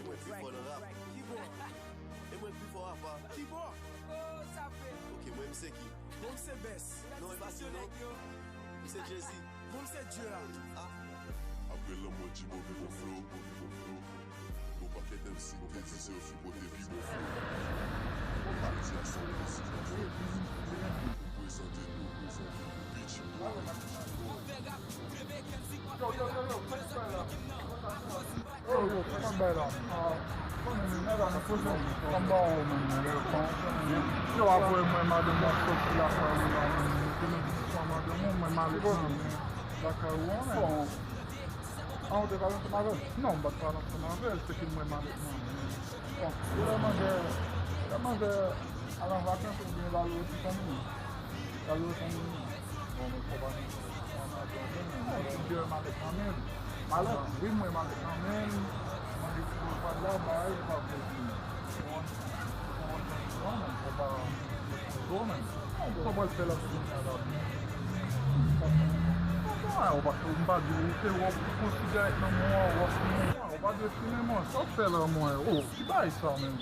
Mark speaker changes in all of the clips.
Speaker 1: Mwen pi fò nan rap.
Speaker 2: Ki bo?
Speaker 1: E mwen pi fò rap pa.
Speaker 2: Ki bo? Oh, ça fait.
Speaker 1: Ok, mwen mse ki.
Speaker 2: Bon, c'est Bess.
Speaker 1: Non, e pa si non. Mse Jay-Z.
Speaker 2: Bon, c'est Dieu là.
Speaker 3: Après le mot du mauvais bon flow, Bon paquet MC, décisé au fil côté vie bon flow. Je dis à son présentez-nous, Beach Boy.
Speaker 4: Yo, bella. Una cosa un po' io avevo mai da sotto la famiglia, non mai da caruana. Ah, de valor tomar não, botar na tomar esse aqui não é mal não. Eu mandei a lavar tanto de da luz também. Da luz também. Vamos provar dia mal também. Malah vim mal também. Mas eu vou lá vai para o pode ser lá o bagulho que eu considero que não o bagulho que não é só pela moeda. Oh, que vai só, mano.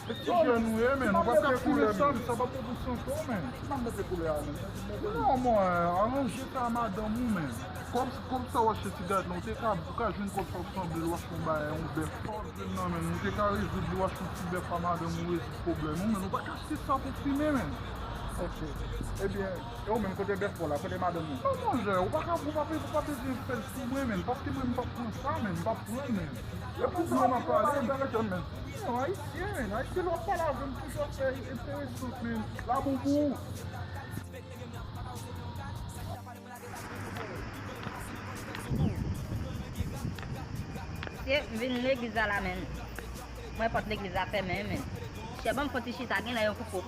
Speaker 4: Esse dia não é, mano. Vai ficar começando, só pra produção só, mano. Não dá pra colher, mano. Não, mano. Arranjei pra madame, mano. Como ça, eu cidade não tem cara, porque a gente construção de eu acho que é bem forte, não, mano. Não tem cara de eu acho que se der pra madame esse problema, mano. Não vai ser só pro primeiro, mano. Ok. Eh bien, eu mesmo quando eu der por lá, quando eu madame. Não, não, já. O bacana vai fazer isso mesmo, parce que eu não posso pensar, mesmo, não posso falar, mesmo. Eu posso não falar, mesmo. Não, aí sim, mano. Aí você não falar, vamos puxar o pé, isso, mesmo. Lá, bubu.
Speaker 5: Se vin l'église à la main, moi porte l'église à faire même. Je sais pas me faire chita gen là un coucou.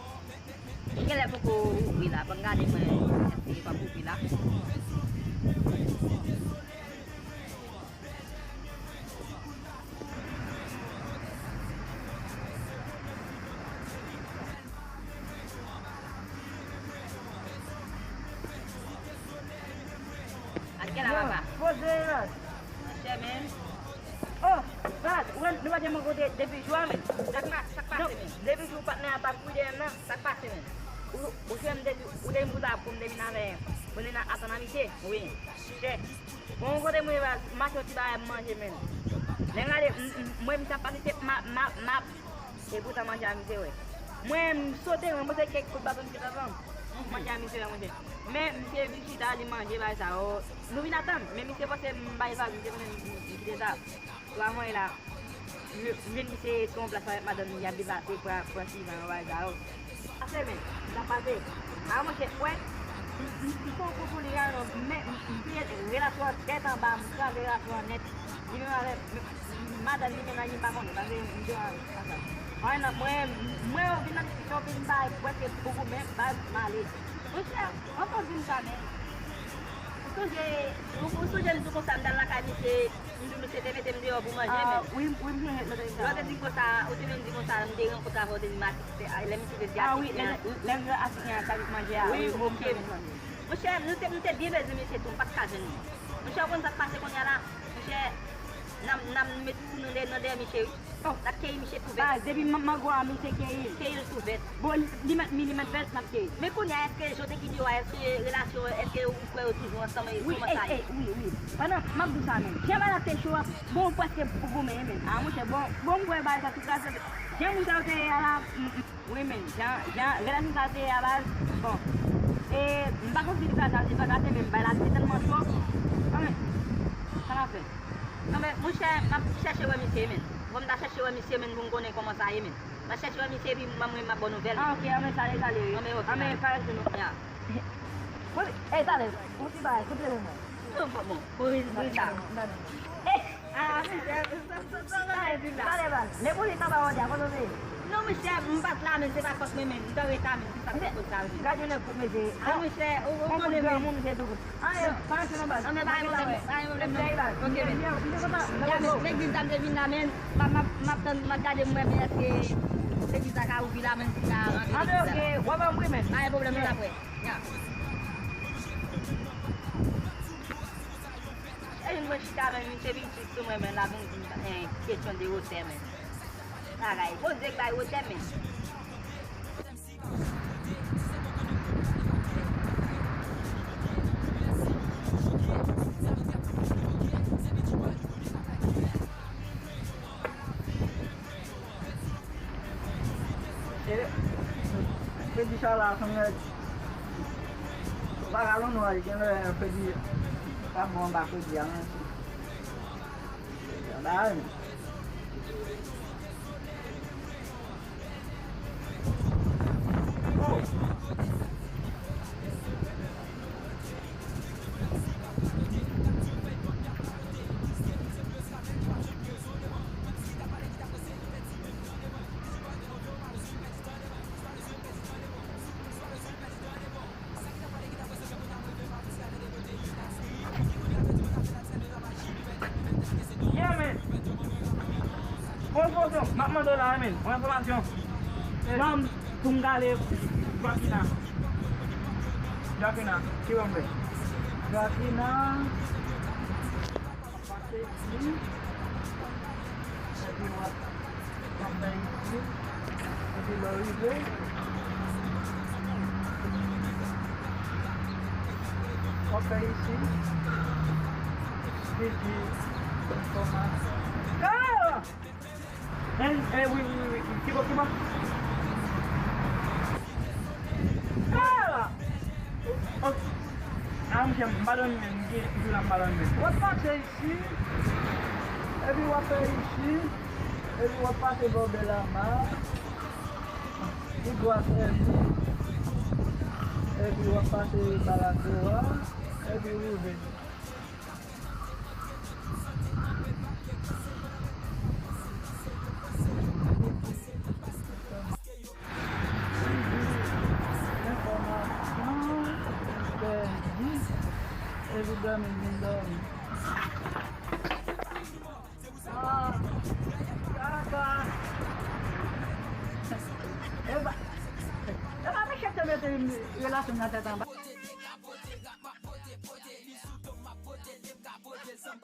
Speaker 5: Gen là coucou oui là, pas regarder moi est pas coucou là. Aqui là papa.
Speaker 6: Posez là.
Speaker 5: C'est même.
Speaker 6: Oh, Brad, nous allons me regarder depuis juin, mais
Speaker 5: Ça passe même.
Speaker 6: depuis juin, pas n'a pas cuidé, non.
Speaker 5: Ça passe même.
Speaker 6: Ou j'aime ou des moutons pour me deviner avec, pour nous attendre amitié.
Speaker 5: Oui.
Speaker 6: C'est. Bon, côté moi, marcher tu vas manger même. Regardez, moi, je suis passé ma et pour manger amitié, ouais. Moi, je sauter, moi, je quelque chose de petit avant. Manger amitié, manger. Mais monsieur visite à aller manger, ça. Nous venons attendre, mais monsieur parce que je vais déjà. Là, moi, là, je viens de son place avec madame, il y a des bâtés pour suivre un voyage. Après, mais, ça passe. Alors, moi, je ouais, il faut que les gars, mais, relation tête en bas, relation nette. Il me avec madame, il me dit pas bon, parce que je ouais, non, moi, on vient de discussion, puis je vais presque beaucoup, mais pas mal. On peut dire ça, mais. Vous j'ai tout ça dans la qualité, nous me c'était mettre dehors pour manger mais oui je dis que ça au début dit que ça me dérange pour avoir des maths les monsieur de ah oui les assistants ça manger oui OK monsieur nous t'es bien les monsieur tout pas casé monsieur on ça passer qu'on y a là monsieur nam mettre nous dans des monsieur oh ça qui monsieur tout bête depuis mago monsieur qui tout bête bon limite bête ma qui mais qu'on y a est-ce que je te dis est-ce que relation est-ce que vous pouvez toujours ensemble
Speaker 5: oui pendant m'a dit ça même j'ai pas la tête chaud bon parce que pour même ah moi c'est bon pour bailler ça tout ça j'ai vous ça à la oui mais j'ai relation ça à la bon et pas qu'on dit ça c'est pas gâter même bailler là c'est tellement chaud ça va faire non mais moi chercher ouais monsieur même vous me chercher ouais monsieur même vous connaissez comment ça y est même ma chercher ouais monsieur puis ma bonne nouvelle
Speaker 6: ah OK mais ça allez mais ça reste nous eh dale on s'y va s'il te plaît
Speaker 5: non pas bon pour ça
Speaker 6: ah ça les policiers ça va on dit
Speaker 5: non monsieur on passe là mais c'est pas parce que même dans l'état mais c'est pas pour ça
Speaker 6: gardez le pour monsieur
Speaker 5: ah monsieur on connaît
Speaker 6: le monde c'est tout ah pas sur le bas
Speaker 5: on est pas problème OK mais l'église dame de vin amène ma garder moi est-ce que c'est qui ça a ouvert là même si ça
Speaker 6: ah OK on va oui mais
Speaker 5: pas problème après
Speaker 6: Mwen chita avè mwen se bitik sou mwen men la bon kesyon de wote men. Agay, bon dek bay wote men.
Speaker 7: Pedi salah sama bagalon no aí, que pedi tá bom ba ko dia né. Ya dah.
Speaker 6: Mak mandou lá, men. Uma informação. Vamos tunggale Joaquina. Joaquina, que vamos ver.
Speaker 7: Joaquina pakai ini. Jadi buat sampai ini. Jadi lori itu. Pakai isi. Jadi informasi.
Speaker 6: Ah! Oui, kibo. Ah! Siya balon hindi lang balon din.
Speaker 7: What pakai isi. Every what pakai isi. Every what pakai bobelama. Igual every. Every what pakai balagoa. Every ruben.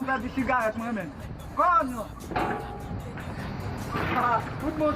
Speaker 7: Tá de cigarette, meu irmão. Corno! Ah, muito bom,